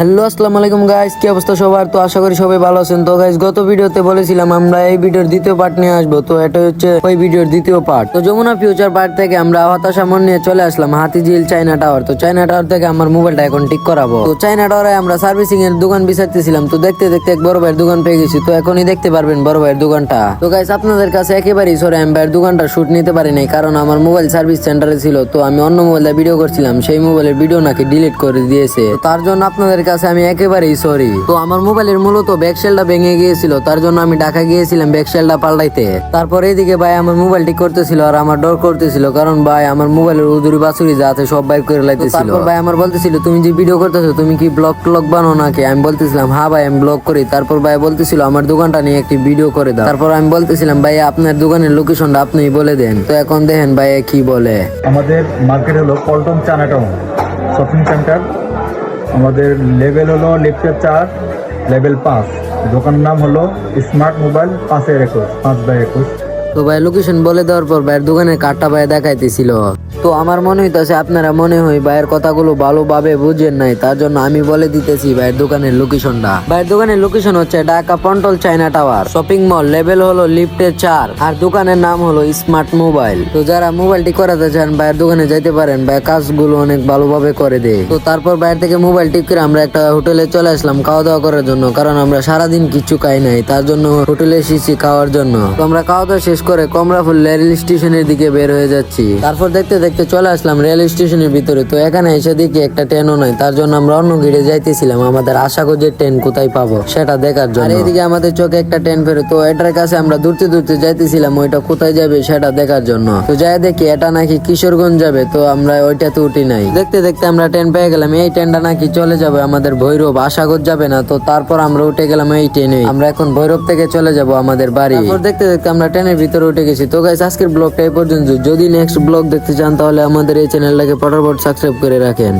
Hello আসসালামু আলাইকুম guys, কি অবস্থা সবার? তো আশা করি সবাই ভালো আছেন। তো গাইস, গত ভিডিওতে বলেছিলাম আমরা এই ভিডিওর দ্বিতীয় পার্ট নিয়ে আসবো। তো এটা হচ্ছে ওই ভিডিওর দ্বিতীয় পার্ট। তো যমুনা ফিউচার পার্ট থেকে আমরা হতাশা মন নিয়ে চলে আসলাম হাতিঝিল চায়না টাওয়ার। তো চায়না টাওয়ার থেকে আমার মোবাইলটা এখন ঠিক করাবো। তো চায়না টাওয়ারে আমরা সার্ভিসিং এর দোকান বিচারতেছিলাম। তো দেখতে দেখতে এক বড় ভাইয়ের দোকান পেয়ে গেছি। তো এখনই দেখতে পারবেন বড় ভাইয়ের দোকানটা। তো গাইস, আপনাদের কাছে একেবারেই সরে আমি ভাইয়ের দোকানটা শুট নিতে পারি নাই, কারণ আমার মোবাইল সার্ভিস সেন্টারে ছিল। তো আমি অন্য মোবাইলে ভিডিও করছিলাম, সেই মোবাইলের ভিডিও নাকি ডিলিট করে দিয়েছে। তো তার জন্য আপনাদের কাছে আমি একেবারেই সরি। তো আমার মোবাইলের মূলত ব্যাকশেলটা ভেঙে গিয়েছিল, তার জন্য আমি ঢাকা গিয়েছিলাম ব্যাকশেলটা পাল্টাইতে। তারপর এইদিকে ভাই আমার মোবাইল ঠিক করতেছিল আর আমার ডর করতেছিল, কারণ ভাই আমার মোবাইলের উদুরি বাছুরি যা আছে সব বাইর করে লাইতেছিল। তারপর ভাই আমার বলতেছিল, তুমি যে ভিডিও করতেছো তুমি কি ব্লগ ট্লগ বানো নাকি? আমি বলতেছিলাম হ্যাঁ ভাই আমি ব্লগ করি। তারপর ভাই বলতেছিল আমার দোকানটা নিয়ে একটি ভিডিও করে দাও। তারপর আমি বলতেছিলাম ভাই আপনার দোকানের লোকেশনটা আপনি বলে দেন। তো এখন দেখেন ভাই কি বলে। আমাদের মার্কেট হলো পল্টন চায়নাটাউন শপিং সেন্টার। আমাদের লেভেল হলো লিফটের 4, লেভেল 5। দোকানের নাম হলো স্মার্ট মোবাইল 5/21, 5/21। তো ভাই লোকেশন বলে দেওয়ার পর ভাইয়ের দোকানের কার্ডটা ভাই দেখাইতেছিল। তো আমার মনে হইতেছে আপনারা মনে হয় ভাইয়ের কথাগুলো ভালোভাবে বুঝেন নাই, তার জন্য আমি বলে দিতেছি ভাইয়ের দোকানের লোকেশনটা। ভাইয়ের দোকানের লোকেশন হচ্ছে ঢাকা পন্টল China tower shopping mall, level হলো লিফটের 4, আর দোকানের নাম হলো স্মার্ট মোবাইল। তো যারা মোবাইলটি করাতে চান ভাইয়ের দোকানে যাইতে পারেন, ভাই কাজগুলো অনেক ভালোভাবে করে দেয়। তো তারপর বাইরে থেকে মোবাইল ঠিক করে আমরা একটা হোটেলে চলে আসলাম খাওয়া দাওয়া করার জন্য, কারণ আমরা সারাদিন কিছু খাই নাই, তার জন্য হোটেলে এসেছি খাওয়ার জন্য। তো আমরা খাওয়া দাওয়া শেষ করে কমরাফুল রেল স্টেশনের দিকে বের হয়ে যাচ্ছি। তারপর দেখতে দেখতে চলে আসলাম রেল স্টেশনের ভিতরে। তো এখানে এসে দেখি একটা ট্রেনও নাই, তার জন্য আমরা অন্য গিয়ে যাইতেছিলাম আমাদের আশাগোজের ট্রেন কোথায় পাবো সেটা দেখার জন্য। আর এইদিকে আমাদের চোখে একটা ট্রেন ফেরে, তো এটার কাছে আমরা দূরতে দূরতে যাইতেছিলাম ওইটা কোথায় যাবে সেটা দেখার জন্য। তো যাই দেখি এটা নাকি কিশোরগঞ্জ যাবে, তো আমরা ওইটাতে উঠি নাই। দেখতে দেখতে আমরা ট্রেন পেয়ে গেলাম, এই ট্রেনটা নাকি চলে যাবে আমাদের ভৈরব, আশাগোজ যাবে না। তো তারপর আমরা উঠে গেলাম এই ট্রেনে, আমরা এখন ভৈরব থেকে চলে যাব আমাদের বাড়ি। তারপর দেখতে দেখতে আমরা ট্রেনের ভিতরে উঠে গেছি। তো গাইস, আজকের ব্লগটা এই পর্যন্ত। যদি নেক্সট ব্লগ দেখতে চান তাহলে আমাদের এই চ্যানেলটাকে ফটাফট সাবস্ক্রাইব করে রাখেন।